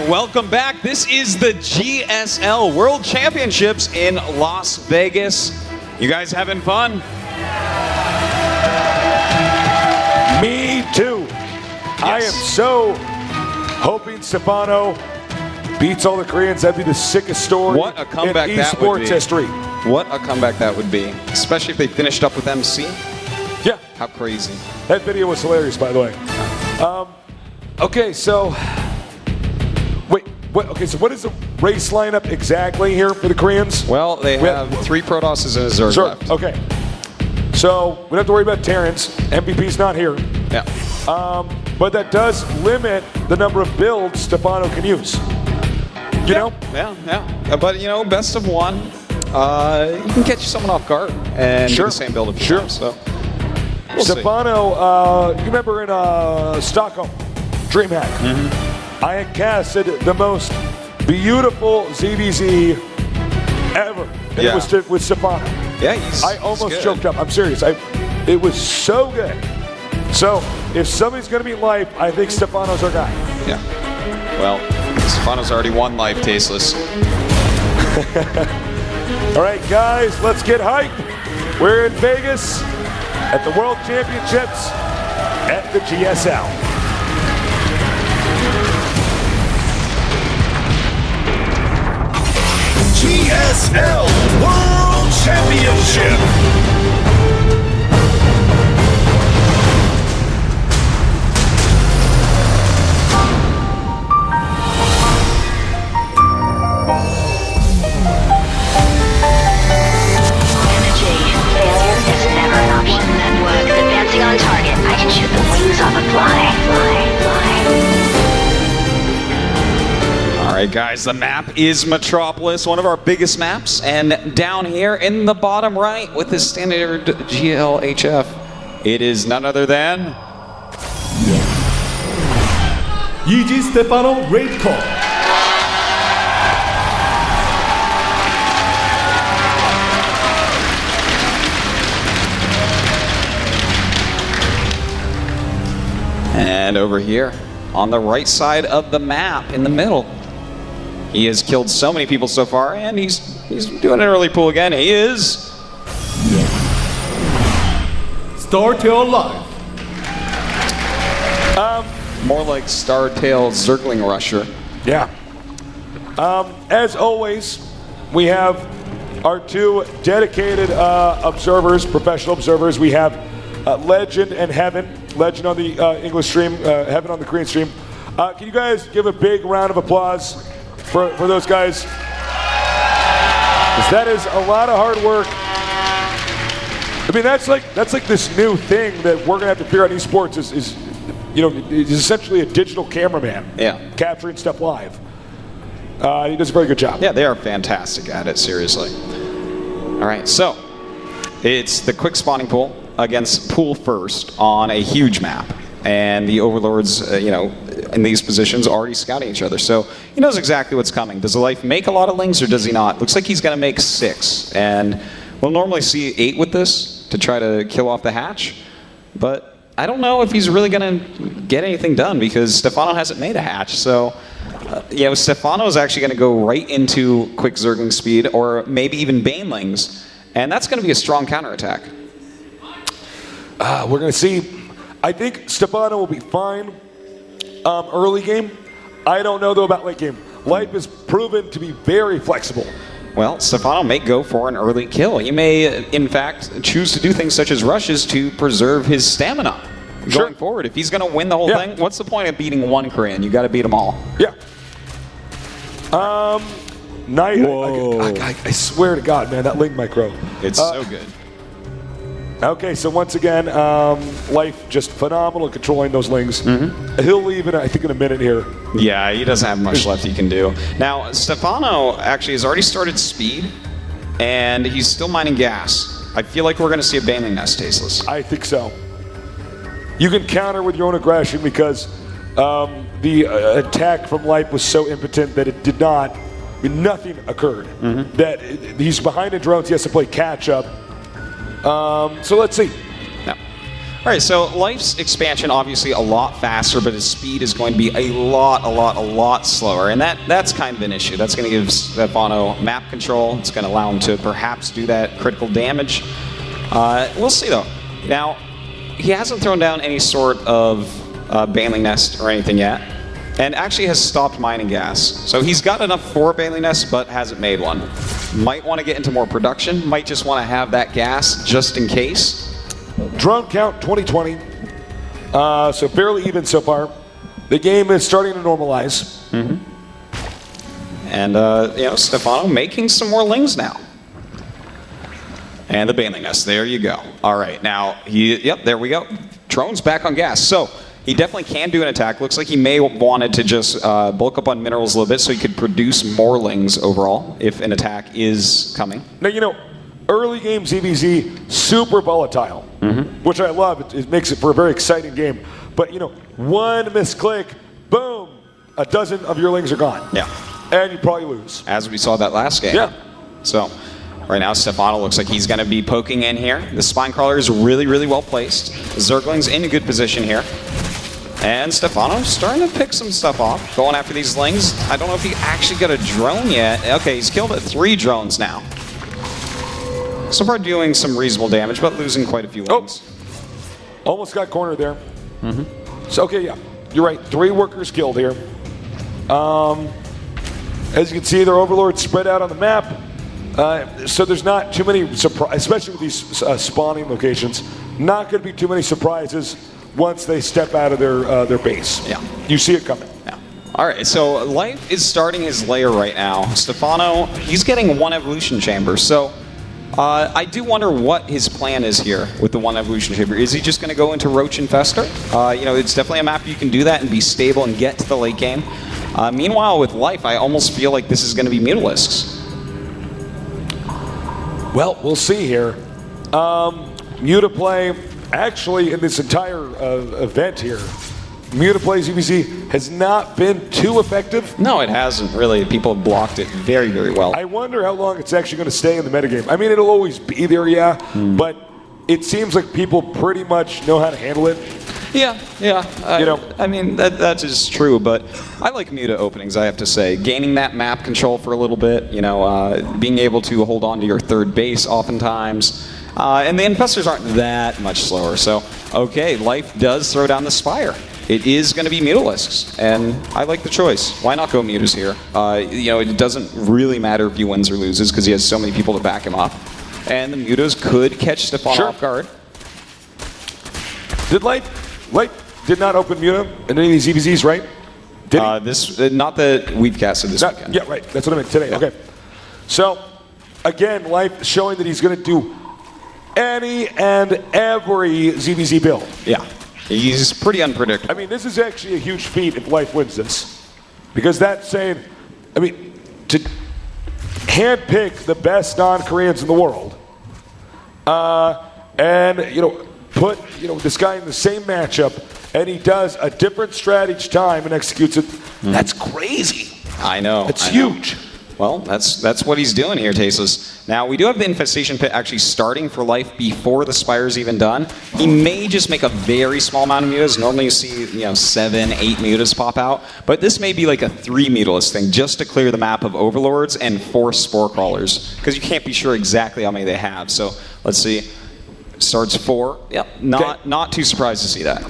welcome back. This is the GSL World Championships in Las Vegas. You guys having fun? Me too. Yes. I am so hoping Stephano beats all the Koreans. That'd be the sickest story what a comeback in that would be. esports history. What a comeback that would be, especially if they finished up with MC. Yeah. How crazy. That video was hilarious, by the way. Okay, so okay, so what is the race lineup exactly here for the Koreans? Well, they have 3 Protosses and a Zerg left. Okay. So we don't have to worry about Terrence. MVP's not here. Yeah. But that does limit the number of builds Stephano can use. You know? Yeah. But, you know, best of one, you can catch someone off guard and do the same build. Sure. So Stephano, you remember in Stockholm, DreamHack, I had casted the most beautiful ZVZ ever. And it was with Stephano. Yeah, I almost choked up. I'm serious. It was so good. So if somebody's going to beat Life, I think Stephano's our guy. Yeah. Well, Stephano's already won Life, Tasteless. All right, guys, let's get hyped. We're in Vegas at the World Championships at the GSL. GSL World Championship. On target, I can shoot the wings off a fly. All right, guys, the map is Metropolis, one of our biggest maps. And down here in the bottom right with the standard GLHF, it is none other than... Stephano raid call. And over here, on the right side of the map, in the middle, he has killed so many people so far, and he's doing an early pull again. He is... Startail Live. More like Startail Zergling Rusher. Yeah. As always, we have our 2 dedicated observers, professional observers. We have Legend and Heaven. Legend on the English stream, Heaven on the Korean stream. Can you guys give a big round of applause for those guys? 'Cause that is a lot of hard work. I mean, that's like this new thing that we're gonna have to figure out in esports is essentially a digital cameraman. Yeah. Capturing stuff live. He does a very good job. Yeah, they are fantastic at it, seriously. All right, so it's the quick spawning pool against pool first on a huge map. And the Overlords, in these positions already scouting each other. So he knows exactly what's coming. Does the Life make a lot of lings or does he not? Looks like he's going to make 6. And we'll normally see 8 with this to try to kill off the hatch. But I don't know if he's really going to get anything done because Stephano hasn't made a hatch. So, Stephano is actually going to go right into quick Zergling speed or maybe even Banelings. And that's going to be a strong counterattack. We're going to see. I think Stephano will be fine early game. I don't know, though, about late game. Life has proven to be very flexible. Well, Stephano may go for an early kill. He may, in fact, choose to do things such as rushes to preserve his stamina going forward. If he's going to win the whole thing, what's the point of beating one Korean? You got to beat them all. Yeah. I swear to God, man, that link micro. It's so good. Okay, so once again, Life just phenomenal at controlling those lings. He'll leave in, I think, in a minute here. Yeah, he doesn't have much left he can do. Now, Stephano actually has already started speed, and he's still mining gas. I feel like we're going to see a Baneling nest, Tasteless. I think so. You can counter with your own aggression because the attack from Life was so impotent that it did not, nothing occurred. That he's behind in drones, he has to play catch up. So let's see. Yeah. All right, so Life's expansion obviously a lot faster, but his speed is going to be a lot slower, and that's kind of an issue. That's going to give Stephano map control. It's going to allow him to perhaps do that critical damage. We'll see though. Now, he hasn't thrown down any sort of Baneling Nest or anything yet, and actually has stopped mining gas. So he's got enough for a Baneling Nest, but hasn't made one. Might want to get into more production. Might just want to have that gas just in case. Drone count 2020, so fairly even so far. The game is starting to normalize. And, Stephano making some more lings now. And the Baneling Nest, there you go. All right, now, there we go. Drone's back on gas. So, he definitely can do an attack. Looks like he may have wanted to just bulk up on minerals a little bit so he could produce more lings overall if an attack is coming. Now, early game ZVZ, super volatile, which I love. It makes it for a very exciting game. But, one misclick, boom, a dozen of your lings are gone. Yeah. And you probably lose. As we saw that last game. Yeah. So, right now, Stephano looks like he's going to be poking in here. The Spine Crawler is really, really well placed. Zergling's in a good position here. And Stephano's starting to pick some stuff off, going after these lings. I don't know if he actually got a drone yet. Okay, he's killed 3 drones now. So far doing some reasonable damage, but losing quite a few lings. Almost got cornered there. So, okay, yeah, you're right. 3 workers killed here. As you can see, their overlords spread out on the map. So there's not too many surprises, especially with these spawning locations. Not going to be too many surprises once they step out of their base. Yeah. You see it coming. Yeah. All right, so Life is starting his lair right now. Stephano, he's getting 1 evolution chamber. So I do wonder what his plan is here with the 1 evolution chamber. Is he just going to go into Roach Infester? It's definitely a map you can do that and be stable and get to the late game. Meanwhile, with Life, I almost feel like this is going to be Mutalisks. Well, we'll see here. Mutaplay, actually, in this entire event here, Mutaplay ZVZ has not been too effective. No, it hasn't really. People have blocked it very, very well. I wonder how long it's actually going to stay in the metagame. I mean, it'll always be there, yeah, but it seems like people pretty much know how to handle it. Yeah. I mean, that is true, but I like Muta openings, I have to say. Gaining that map control for a little bit, being able to hold on to your third base oftentimes. And the Infestors aren't that much slower. So, okay, Life does throw down the Spire. It is going to be Mutalisks, and I like the choice. Why not go Mutas here? It doesn't really matter if he wins or loses because he has so many people to back him up. And the Mutas could catch Stephano off guard. Did Life did not open Muta in any of these EVZs, right? Did he? Not that we've casted this weekend. Yeah, right. That's what I meant today. Yeah. Okay. So, again, Life showing that he's going to do any and every ZVZ build. Yeah. He's pretty unpredictable. I mean, this is actually a huge feat if Life wins this. Because that's saying, to handpick the best non-Koreans in the world, and, put, this guy in the same matchup, and he does a different strat each time and executes it, that's crazy. I know. It's huge. Well, that's what he's doing here, Tasteless. Now, we do have the Infestation Pit actually starting for Life before the Spire's even done. He may just make a very small amount of mutas. Normally you see, 7, 8 mutas pop out. But this may be like a 3 mutalist thing just to clear the map of Overlords and 4 Spore Crawlers. Because you can't be sure exactly how many they have. So, let's see. Starts 4. Yep, not too surprised to see that.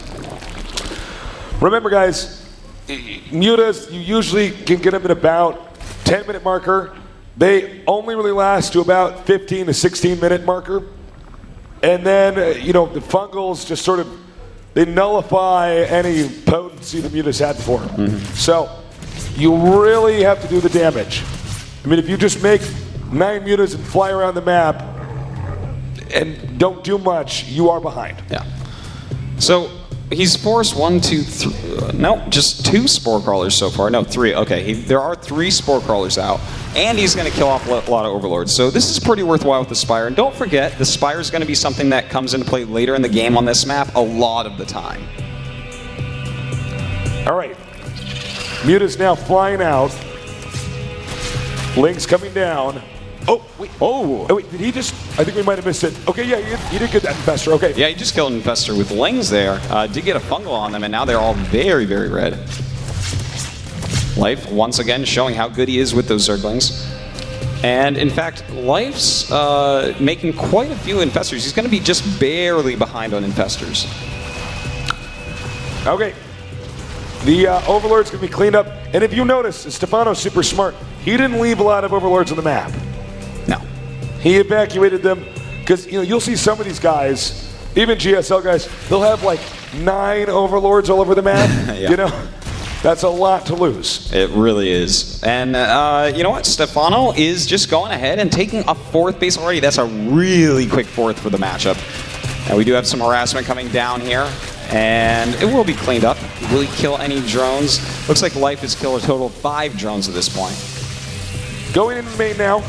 Remember, guys, mutas, you usually can get them at about 10-minute marker. They only really last to about 15 to 16-minute marker. And then, the fungals just sort of, they nullify any potency the mutas had before. So, you really have to do the damage. I mean, if you just make 9 mutas and fly around the map and don't do much, you are behind. Yeah. So, he's forced 1, 2, 3. No, just 2 Spore Crawlers so far. No, 3. Okay, there are 3 Spore Crawlers out, and he's going to kill off a lot of Overlords. So this is pretty worthwhile with the Spire. And don't forget, the Spire is going to be something that comes into play later in the game on this map a lot of the time. All right. Muta's now flying out. Link's coming down. Oh, wait. Oh. Oh, wait, did he just? I think we might have missed it. Okay, yeah, he did get that Infestor. Okay. Yeah, he just killed an Infestor with Lings there. Did get a fungal on them, and now they're all very, very red. Life, once again, showing how good he is with those Zerglings. And, in fact, Life's making quite a few Infestors. He's going to be just barely behind on Infestors. Okay. The Overlord's going to be cleaned up. And if you notice, Stephano's super smart. He didn't leave a lot of Overlords on the map. No. He evacuated them because you'll see some of these guys, even GSL guys, they'll have like 9 Overlords all over the map. Yeah. That's a lot to lose. It really is. And you know what? Stephano is just going ahead and taking a 4th base already. That's a really quick 4th for the matchup. And we do have some harassment coming down here. And it will be cleaned up. Will he kill any drones? Looks like Life has killed a total of 5 drones at this point. Going into main now.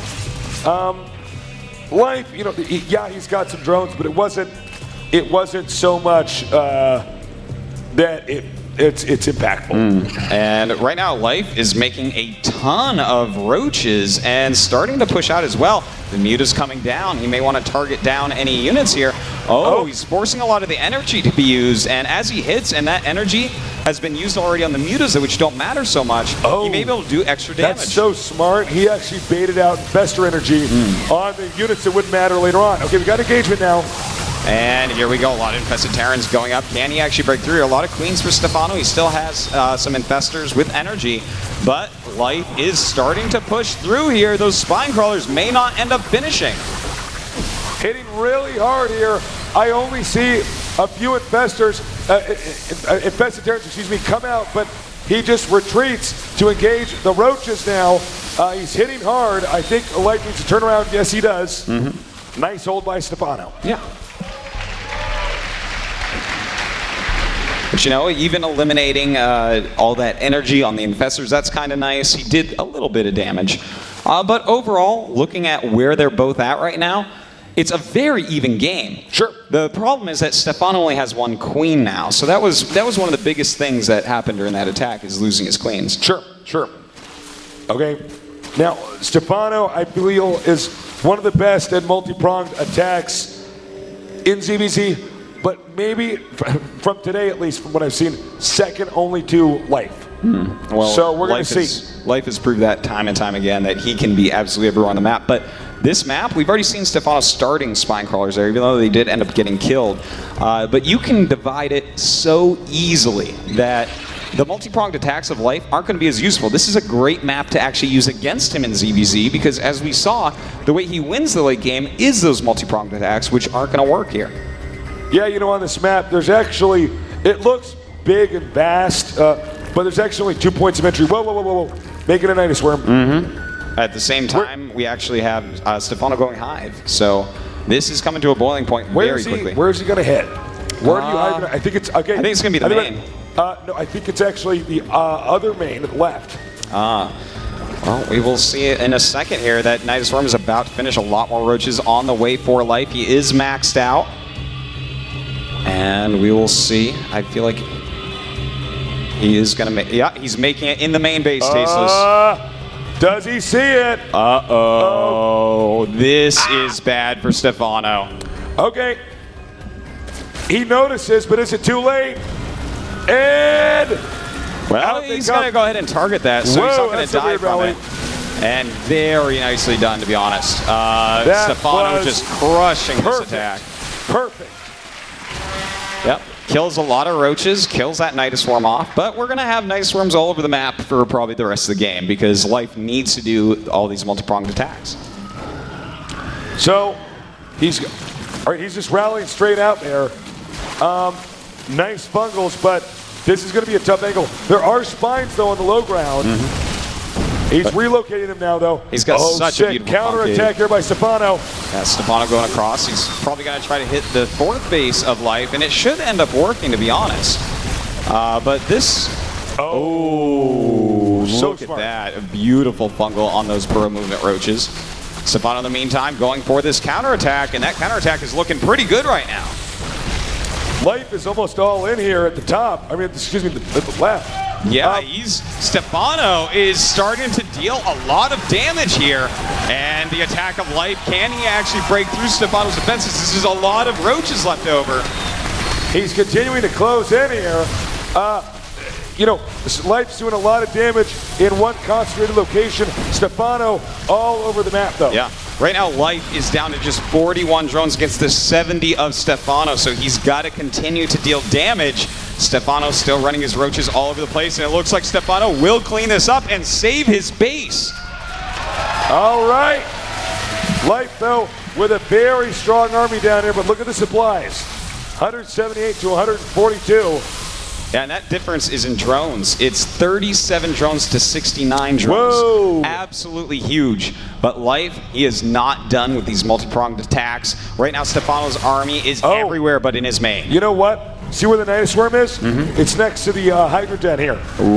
Life, yeah, he's got some drones, but it wasn't so much that it's impactful. And right now, Life is making a ton of roaches and starting to push out as well. The Muta's coming down. He may want to target down any units here. Oh, he's forcing a lot of the energy to be used, and as he hits, and that energy has been used already on the Mutas, which don't matter so much, he may be able to do extra damage. That's so smart. He actually baited out Infestor energy on the units that wouldn't matter later on. Okay, we got engagement now. And here we go, a lot of Infested Terrans going up. Can he actually break through? A lot of Queens for Stephano. He still has some Infestors with energy, but Life is starting to push through here. Those Spine Crawlers may not end up finishing. Hitting really hard here. I only see a few Infestors, Infested Terrans, come out, but he just retreats to engage the Roaches now. He's hitting hard. I think Life needs to turn around. Yes, he does. Nice hold by Stephano. Yeah. But even eliminating all that energy on the Infestors, that's kind of nice. He did a little bit of damage. But overall, looking at where they're both at right now, it's a very even game. Sure. The problem is that Stephano only has 1 queen now. So that was one of the biggest things that happened during that attack, is losing his queens. Sure. Okay. Now, Stephano, I feel, is one of the best at multi-pronged attacks in ZBZ. But maybe, from today at least, from what I've seen, second only to Life. Well, so we're going to see. Life has proved that time and time again, that he can be absolutely everywhere on the map. But this map, we've already seen Stephano starting Spine Crawlers there, even though they did end up getting killed. But you can divide it so easily that the multi-pronged attacks of Life aren't going to be as useful. This is a great map to actually use against him in ZBZ, because as we saw, the way he wins the late game is those multi-pronged attacks, which aren't going to work here. Yeah, on this map, there's actually, it looks big and vast, but there's actually 2 points of entry. Whoa. Making a Nidus Worm. At the same time, we actually have Stephano going Hive. So this is coming to a boiling point very quickly. Where is he going to hit? Where do you Hive? I think it's, okay. I think it's going to be the main. No, I think it's actually the other main left. Well, we will see it in a second here. That Nidus Worm is about to finish. A lot more roaches on the way for Life. He is maxed out. And we will see. I feel like he is going to make... Yeah, he's making it in the main base, Tasteless. Does he see it? Uh-oh. This is bad for Stephano. Okay. He notices, but is it too late? And... Well, he's going to go ahead and target that, so he's not going to die from it. And very nicely done, to be honest. Stephano just crushing this attack. Perfect. Yep. Kills a lot of roaches, kills that Nidus Swarm off, but we're going to have Nidus Swarms all over the map for probably the rest of the game, because Life needs to do all these multi-pronged attacks. So, he's just rallying straight out there. Nice bungles, but this is going to be a tough angle. There are spines, though, on the low ground. He's relocating them now, though. He's got such a beautiful counter-attack here by Stephano. Yeah, Stephano going across. He's probably going to try to hit the 4th base of Life, and it should end up working, to be honest. But this... Oh, so look smart. At that. A beautiful fungal on those burrow movement roaches. Stephano, in the meantime, going for this counterattack, and that counterattack is looking pretty good right now. Life is almost all in here at the top. I mean, excuse me, at the left. Yeah, Stephano is starting to deal a lot of damage here. And the attack of life, can he actually break through Stephano's defenses? This is a lot of roaches left over. He's continuing to close in here. Life's doing a lot of damage in one concentrated location. Stephano all over the map, though. Yeah. Right now, Life is down to just 41 drones against the 70 of Stephano, so he's got to continue to deal damage. Stephano's still running his roaches all over the place, and it looks like Stephano will clean this up and save his base. All right. Life, though, with a very strong army down here, but look at the supplies. 178 to 142. Yeah, and that difference is in drones. It's 37 drones to 69 drones. Whoa. Absolutely huge. But Life, he is not done with these multi-pronged attacks. Right now, Stephano's army is everywhere but in his main. You know what? See where the Nidus Worm is? It's next to the Hydra Den here.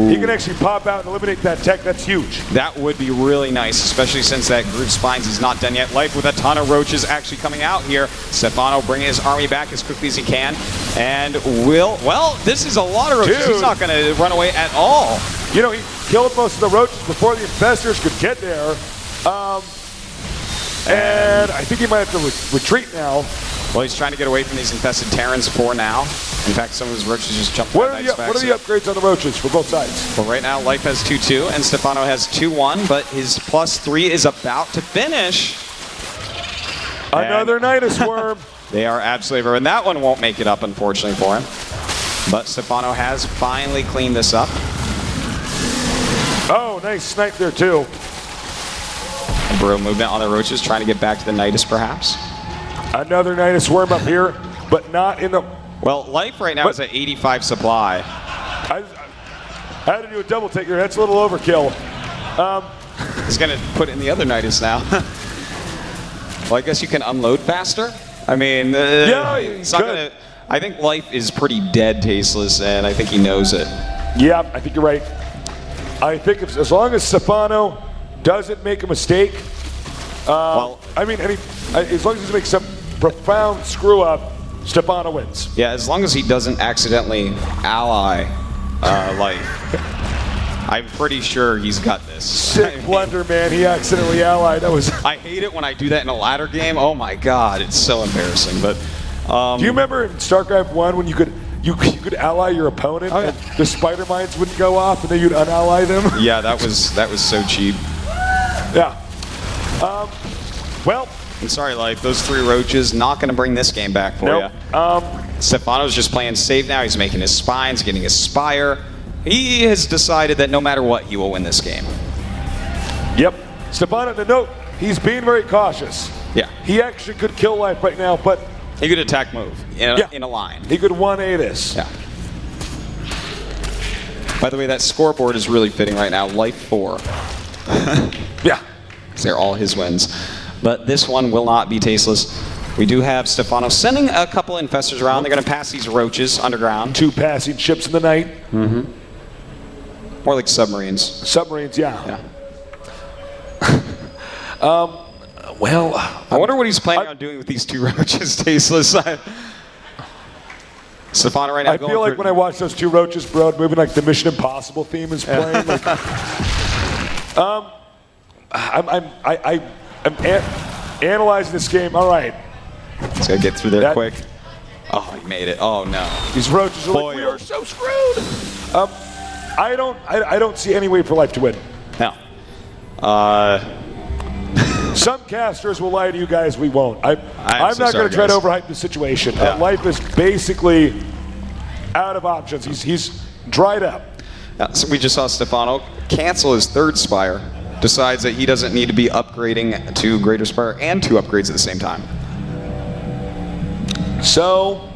He can actually pop out and eliminate that tech. That's huge. That would be really nice, especially since that Groove Spines is not done yet. Life with a ton of roaches actually coming out here. Stephano bringing his army back as quickly as he can. And this is a lot of roaches. Dude. He's not going to run away at all. You know, he killed most of the roaches before the infestors could get there. And I think he might have to retreat now. Well, he's trying to get away from these infested Terrans for now. In fact, some of his roaches just jumped What are the upgrades on the roaches for both sides? Well, right now, Life has 2-2, and Stephano has 2-1, but his +3 is about to finish. Another Nidus Worm. They are absolutely everywhere, and that one won't make it up, unfortunately, for him. But Stephano has finally cleaned this up. Oh, nice snipe there, too. Bro movement on the roaches, trying to get back to the Nidus, perhaps. Another Nidus Worm up here, but not in the... Well, Life right now is at 85 supply. I had to do a double take there. That's a little overkill. He's going to put in the other Nidus now. Well, I guess you can unload faster. I mean, it's not gonna, I think Life is pretty dead, Tasteless, and I think he knows it. Yeah, I think you're right. I think as long as Stephano doesn't make a mistake, as long as he doesn't make some profound screw up, Stephano wins. Yeah, as long as he doesn't accidentally ally Life. I'm pretty sure he's got this. Sick blunder, man. He accidentally allied. I hate it when I do that in a ladder game. Oh my god, it's so embarrassing. But do you remember in StarCraft 1 when you could ally your opponent and the spider mines wouldn't go off and then you'd unally them? Yeah, that was so cheap. Yeah. I'm sorry, Life. Those 3 roaches not going to bring this game back for you. Stephano's just playing safe now. He's making his spines, getting his spire. He has decided that no matter what, he will win this game. Yep. Stephano, the note, he's being very cautious. Yeah. He actually could kill Life right now, but... He could attack move in a line. He could 1A this. Yeah. By the way, that scoreboard is really fitting right now. Life 4. Yeah. They're all his wins. But this one will not be Tasteless. We do have Stephano sending a couple infestors around. They're going to pass these roaches underground. 2 passing ships in the night. Mm-hmm. More like submarines. Submarines, yeah. I wonder what he's planning on doing with these 2 roaches, Tasteless. Stephano right now. I feel like when I watch those 2 roaches, bro, moving like the Mission Impossible theme is playing. I'm analyzing this game. All right. Let's gotta get through there quick. Oh, he made it. Oh no. These roaches are like, we are so screwed. I don't see any way for Life to win. No. Some casters will lie to you guys. We won't. I'm not going to try to overhype the situation. Yeah. Life is basically out of options. He's dried up. So we just saw Stephano cancel his 3rd Spire. Decides that he doesn't need to be upgrading to Greater Spire and 2 upgrades at the same time. So,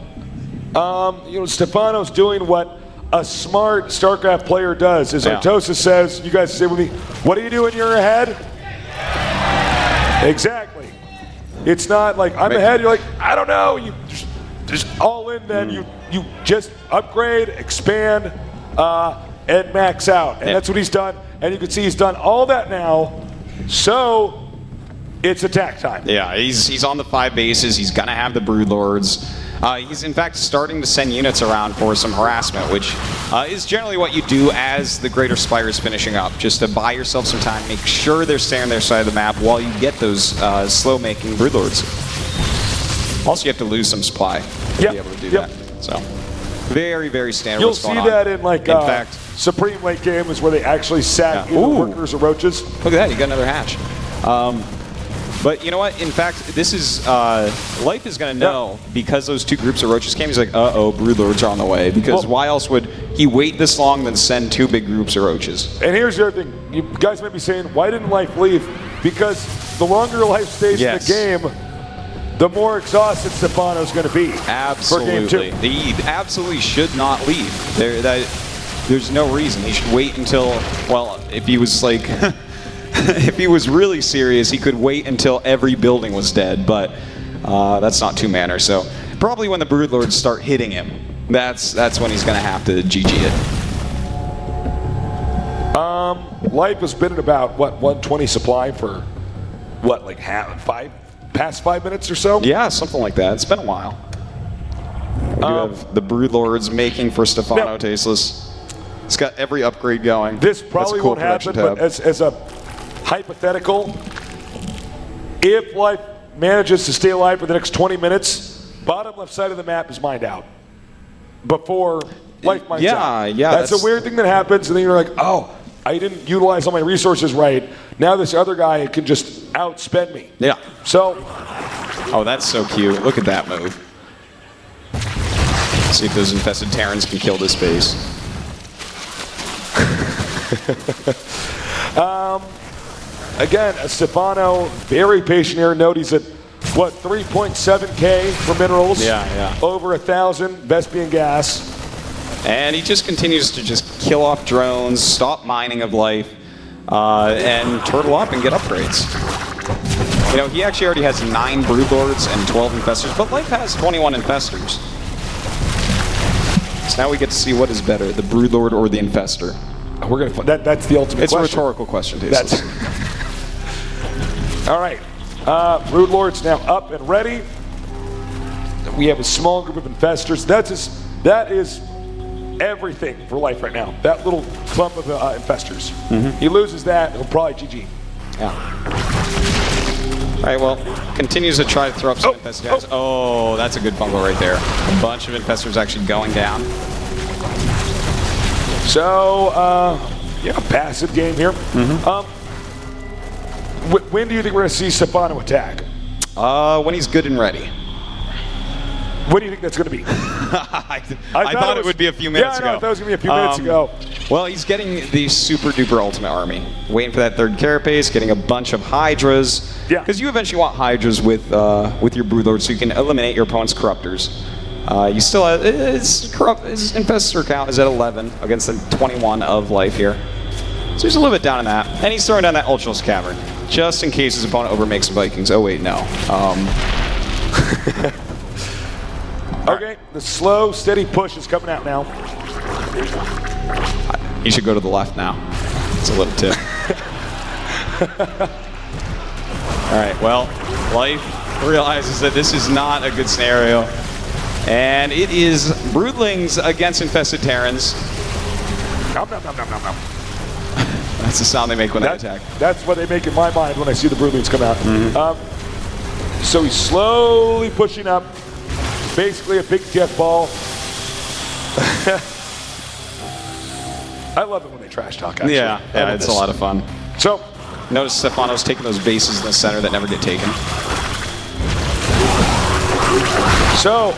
Stephano's doing what a smart StarCraft player does. As Artosis says, you guys say with me, what do you do when you're ahead? Exactly. It's not like I'm ahead, you're like, I don't know. You just all in then. You just upgrade, expand, and max out. And that's what he's done. And you can see he's done all that now. So it's attack time. Yeah, he's on the 5 bases. He's going to have the Broodlords. He's in fact starting to send units around for some harassment, which is generally what you do as the Greater Spire is finishing up, just to buy yourself some time, make sure they're staying on their side of the map while you get those slow-making Broodlords. Also, you have to lose some supply to be able to do that. So, very, very standard. You'll see that in fact, Supreme late games where they actually sack either workers or roaches. Look at that, you got another hatch. But you know what? In fact, this is Life is going to know because those two groups of roaches came. He's like, uh-oh, Broodlords are on the way. Because why else would he wait this long than send two big groups of roaches? And here's the other thing. You guys might be saying, why didn't Life leave? Because the longer Life stays in the game, the more exhausted Stephano's going to be. Absolutely. For game 2. He absolutely should not leave. There's no reason. He should wait until, well, if he was like... if he was really serious, he could wait until every building was dead, but that's not 2-manner. So probably when the Broodlords start hitting him, that's when he's going to have to GG it. Life has been at about, 120 supply for, past 5 minutes or so? Yeah, something like that. It's been a while. We do have the Broodlords making for Stephano Tasteless. It's got every upgrade going. This probably won't happen, but as a hypothetical, if Life manages to stay alive for the next 20 minutes, bottom left side of the map is mined out before Life mines out. Yeah. That's a weird thing that happens, and then you're like, oh, I didn't utilize all my resources right. Now this other guy can just outspend me. Yeah. So. Oh, that's so cute. Look at that move. See if those infested Terrans can kill this base. Again, Stephano, very patient here. Note he's at, 3.7K for minerals? Yeah. Over 1,000, Vespian gas. And he just continues to just kill off drones, stop mining of Life, and turtle up and get upgrades. You know, he actually already has 9 Broodlords and 12 Infestors, but Life has 21 Infestors. So now we get to see what is better, the Broodlord or the Infestor. We're gonna. That's the ultimate question. It's a rhetorical question, Tasteless. All right. Broodlord's now up and ready. We have a small group of Infestors. That is everything for Life right now. That little clump of Infestors. He loses that, he'll probably GG. Yeah. All right, well, continues to try to throw up some Infestors. Oh, that's a good fumble right there. A bunch of Infestors actually going down. So, passive game here. When do you think we're going to see Stephano attack? When he's good and ready. When do you think that's going to be? I thought it would be a few minutes ago. I thought it was going to be a few minutes ago. Well, he's getting the super duper ultimate army. Waiting for that third carapace, getting a bunch of Hydras. Yeah. Because you eventually want Hydras with your Broodlord so you can eliminate your opponent's Corruptors. You still have, his Infestor count is at 11 against the 21 of Life here. So he's a little bit down in that. And he's throwing down that Ultralos Cavern, just in case his opponent overmakes some Vikings. Oh wait, no. Okay, the slow, steady push is coming out now. He should go to the left now. It's a little tip. Alright, well, Life realizes that this is not a good scenario. And it is Broodlings against Infested Terrans. Nom, nom, nom, nom, nom, nom. That's the sound they make when they attack. That's what they make in my mind when I see the Broodlings come out. So he's slowly pushing up. Basically a big death ball. I love it when they trash talk, actually. Yeah, it's a lot of fun. So, notice Stephano's taking those bases in the center that never get taken. So,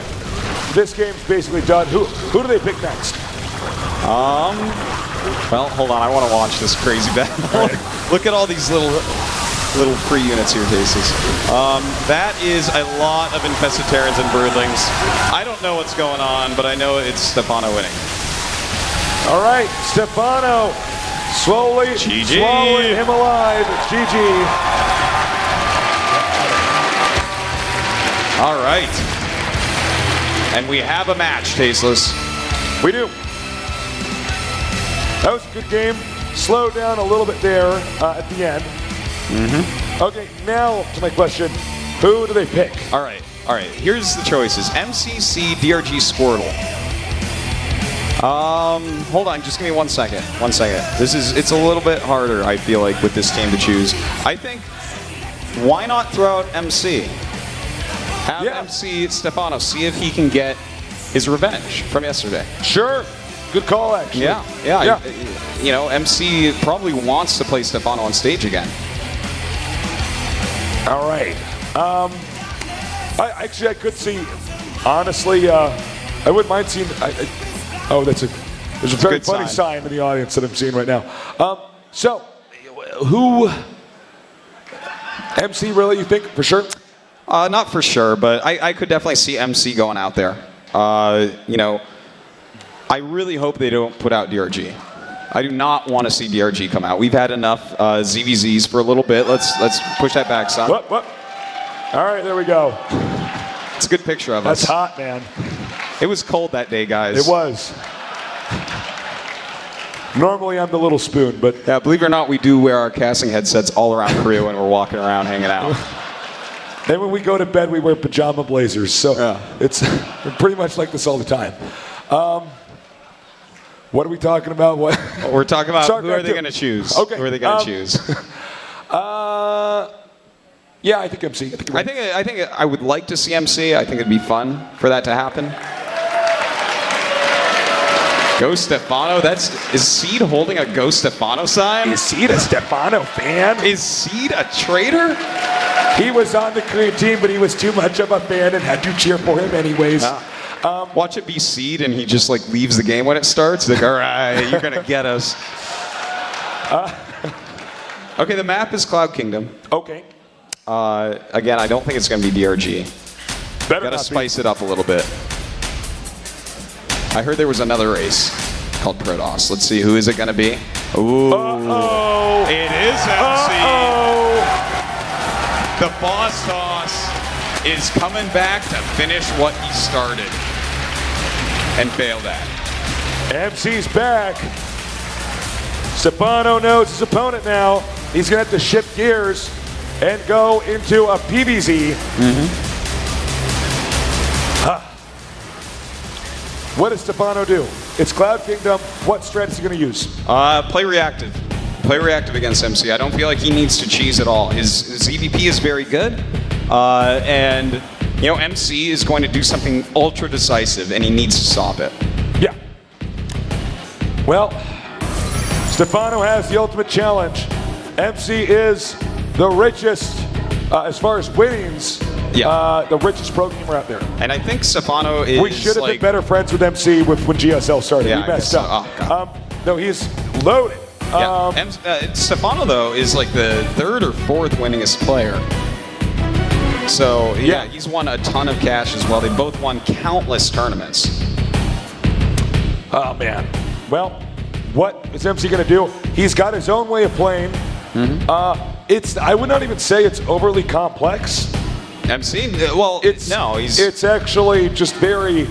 this game's basically done. Who do they pick next? Well, hold on. I want to watch this crazy battle. Look at all these little free units here, Tasteless. That is a lot of Infested Terrans and Broodlings. I don't know what's going on, but I know it's Stephano winning. All right, Stephano slowly swallowing him alive. It's GG. All right. And we have a match, Tasteless. We do. That was a good game. Slowed down a little bit there at the end. Okay, now to my question. Who do they pick? All right. All right, here's the choices. MCC, DRG, Squirtle. Hold on, just give me 1 second. 1 second. It's a little bit harder, I feel like, with this team to choose. I think, why not throw out MC? Have MC Stephano see if he can get his revenge from yesterday. Sure. Good call, actually. Yeah. MC probably wants to play Stephano on stage again. All right. I could see, honestly, I wouldn't mind seeing. There's a very funny sign in the audience that I'm seeing right now. So, who? MC, really, you think, for sure? Not for sure, but I could definitely see MC going out there. I really hope they don't put out DRG. I do not want to see DRG come out. We've had enough ZVZs for a little bit. Let's push that back, son. What? All right, there we go. It's a good picture of us. That's hot, man. It was cold that day, guys. It was. Normally I'm the little spoon, but... Yeah, believe it or not, we do wear our casting headsets all around Korea when we're walking around hanging out. Then when we go to bed, we wear pajama blazers. So we're pretty much like this all the time. What are we talking about? What? We're talking about who are they going to choose? Okay. Who are they going to choose? Yeah, I think MC. I think I would like to see MC. I think it'd be fun for that to happen. Go Stephano. Is Seed holding a Go Stephano sign? Is Seed a Stephano fan? Is Seed a traitor? He was on the Korean team, but he was too much of a fan and had to cheer for him anyways. Watch it be Seed, and he just leaves the game when it starts. Like, all right, you're gonna get us. Okay, the map is Cloud Kingdom. Okay. Again, I don't think it's gonna be DRG. Gotta spice it up a little bit. I heard there was another race called Protoss. Let's see, who is it gonna be? Ooh. Uh-oh. It is MC. Uh-oh. The boss toss is coming back to finish what he started and failed at. MC's back. Stephano knows his opponent now. He's going to have to shift gears and go into a PBZ. What does Stephano do? It's Cloud Kingdom. What strat is he going to use? Play reactive. Play reactive against MC. I don't feel like he needs to cheese at all. His EVP is very good. And MC is going to do something ultra decisive, and he needs to stop it. Yeah. Well, Stephano has the ultimate challenge. MC is the richest, as far as winnings, the richest pro gamer out there. And I think Stephano is. We should have been better friends with MC when GSL started. Yeah, we messed up. So. Oh, God. No, he's loaded. Yeah. Stephano, though, is the third or fourth winningest player. So, yeah, he's won a ton of cash as well. They both won countless tournaments. Oh, man. Well, what is MC going to do? He's got his own way of playing. I would not even say it's overly complex. MC? It's actually just very,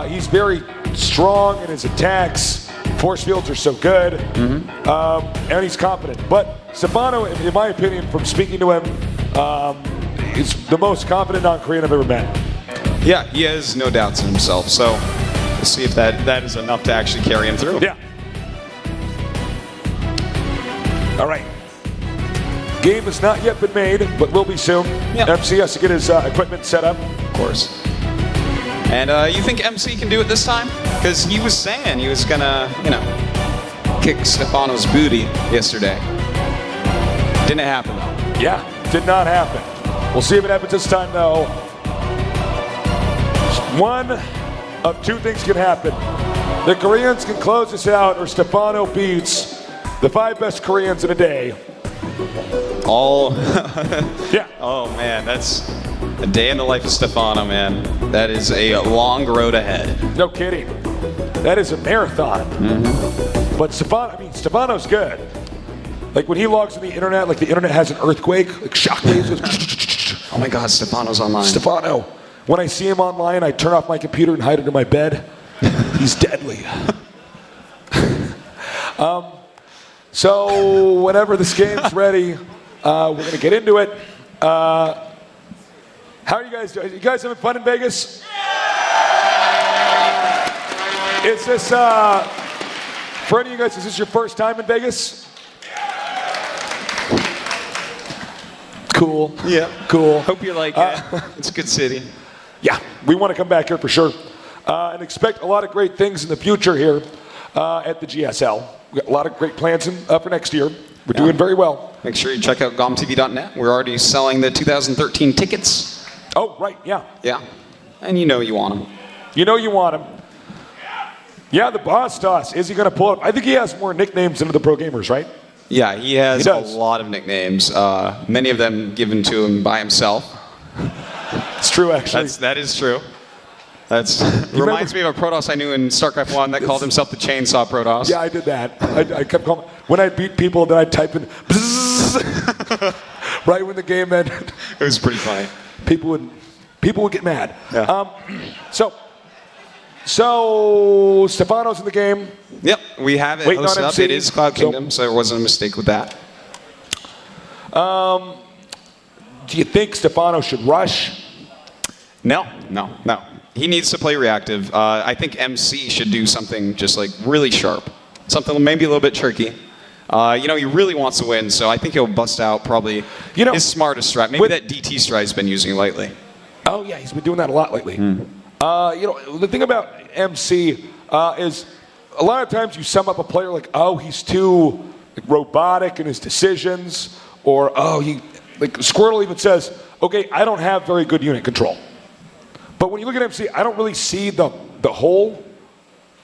he's very strong in his attacks. Force fields are so good. And he's confident. But Stephano, in my opinion, from speaking to him, is the most confident non-Korean I've ever met. Yeah, he has no doubts in himself. So we'll see if that is enough to actually carry him through. Yeah. All right. Game has not yet been made, but will be soon. Yep. MC has to get his equipment set up. Of course. And you think MC can do it this time? Because he was saying he was gonna, kick Stephano's booty yesterday. Didn't happen. Yeah, did not happen. We'll see if it happens this time, though. One of two things can happen. The Koreans can close this out, or Stephano beats the 5 best Koreans in a day. Yeah. Oh, man, that's a day in the life of Stephano, man. That is a long road ahead. No kidding. That is a marathon. But Stephano's good. When he logs on the internet, the internet has an earthquake, shockwaves. Oh my God, Stephano's online. Stephano. When I see him online, I turn off my computer and hide under my bed. He's deadly. So whenever this game's ready, we're going to get into it. How are you guys doing? You guys having fun in Vegas? Is this, for any of you guys, is this your first time in Vegas? Cool. Yeah. Cool. Hope you like it. It's a good city. Yeah, we want to come back here for sure. And expect a lot of great things in the future here at the GSL. We got a lot of great plans for next year. We're doing very well. Make sure you check out gomtv.net. We're already selling the 2013 tickets. Oh, right, yeah. Yeah. And you know you want them. You know you want him. Yeah, the boss toss. Is he going to pull up? I think he has more nicknames than the pro gamers, right? Yeah, he has He a does. lot of nicknames. Many of them given to him by himself. It's true, actually. That is true. Reminds me of a Protoss I knew in StarCraft 1 that called himself the Chainsaw Protoss. Yeah, I did that. I kept calling. When I beat people, then I'd type in bzzz, right when the game ended. It was pretty funny. People would get mad. Yeah. So Stephano's in the game. Yep, we have it Waiting on hosted up. MC. It is Cloud Kingdom, so there wasn't a mistake with that. Do you think Stephano should rush? No. He needs to play reactive. I think MC should do something just like really sharp. Something maybe a little bit tricky. He really wants to win, so I think he'll bust out probably his smartest strat. Maybe that DT strat he's been using lately. Oh, yeah, he's been doing that a lot lately. The thing about MC is a lot of times you sum up a player like, oh, he's too robotic in his decisions, or, Squirtle even says, okay, I don't have very good unit control. But when you look at MC, I don't really see the hole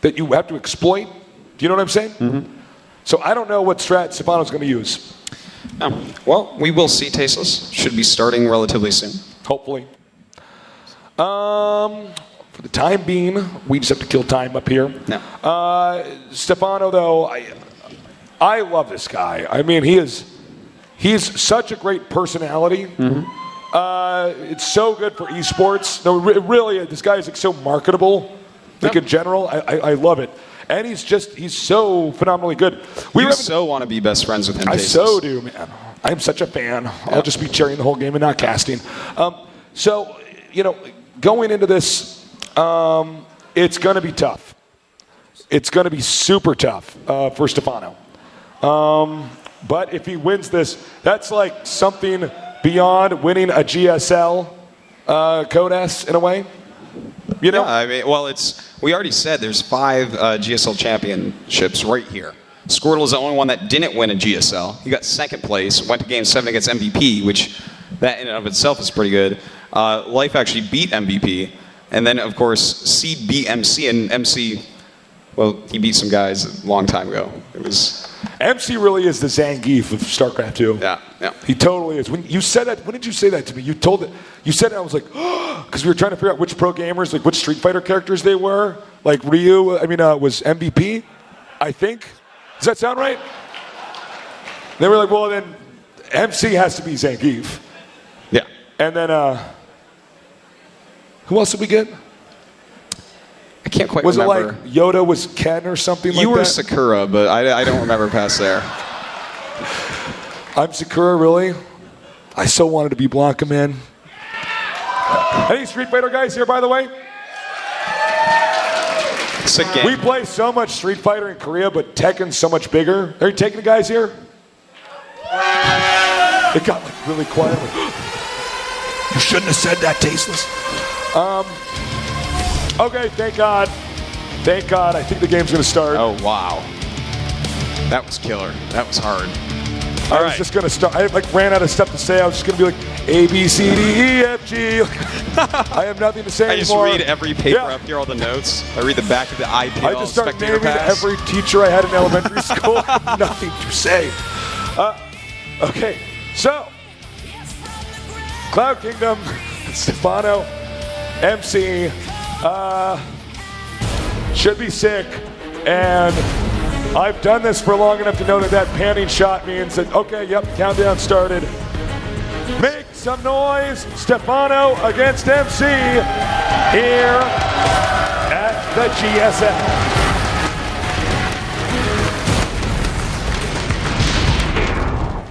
that you have to exploit. Do you know what I'm saying? Mm-hmm. So I don't know what strat Stephano's going to use. No. Well, we will see. Tasteless should be starting relatively soon. Hopefully. For the time being, we just have to kill time up here. No. Stephano, though, I love this guy. I mean, he's such a great personality. Mm-hmm. It's so good for esports. No, really, this guy is so marketable. In general, I love it. And he's so phenomenally good. You so want to be best friends with him. I so do, man. I'm such a fan. I'll just be cheering the whole game and not casting. Going into this, it's going to be tough. It's going to be super tough for Stephano. But if he wins this, that's like something beyond winning a GSL Code S in a way. Yeah, I mean, we already said there's 5 GSL championships right here. Squirtle is the only one that didn't win a GSL. He got second place, went to Game 7 against MVP, which that in and of itself is pretty good. Life actually beat MVP. And then, of course, Seed beat MC, and MC, he beat some guys a long time ago. MC really is the Zangief of StarCraft 2. Yeah. He totally is. When you said that, when did you say that to me? You said it, I was like, because we were trying to figure out which pro gamers, like which Street Fighter characters they were. Like Ryu, was MVP, I think. Does that sound right? They were like, well, then MC has to be Zangief. Yeah. And then, who else did we get? I can't quite remember. Was it like Yoda was Ken or something like that? You were Sakura, but I don't remember past there. I'm Sakura, really? I so wanted to be Blanca, man. Any Street Fighter guys here, by the way? Sick game. We play so much Street Fighter in Korea, but Tekken's so much bigger. Are you taking the guys here? It got like really quiet. You shouldn't have said that, Tasteless. Okay, thank God. Thank God. I think the game's going to start. Oh, wow. That was killer. That was hard. I was just going to start. I ran out of stuff to say. I was just going to be like, A, B, C, D, E, F, G. I have nothing to say anymore. I just read every paper up here, all the notes. I read the back of the IPL. I just start naming every teacher I had in elementary school. I have nothing to say. Okay, so Cloud Kingdom, Stephano, MC, should be sick, and I've done this for long enough to know that panning shot means that, okay, yep, countdown started. Make some noise, Stephano against MC here at the GSL.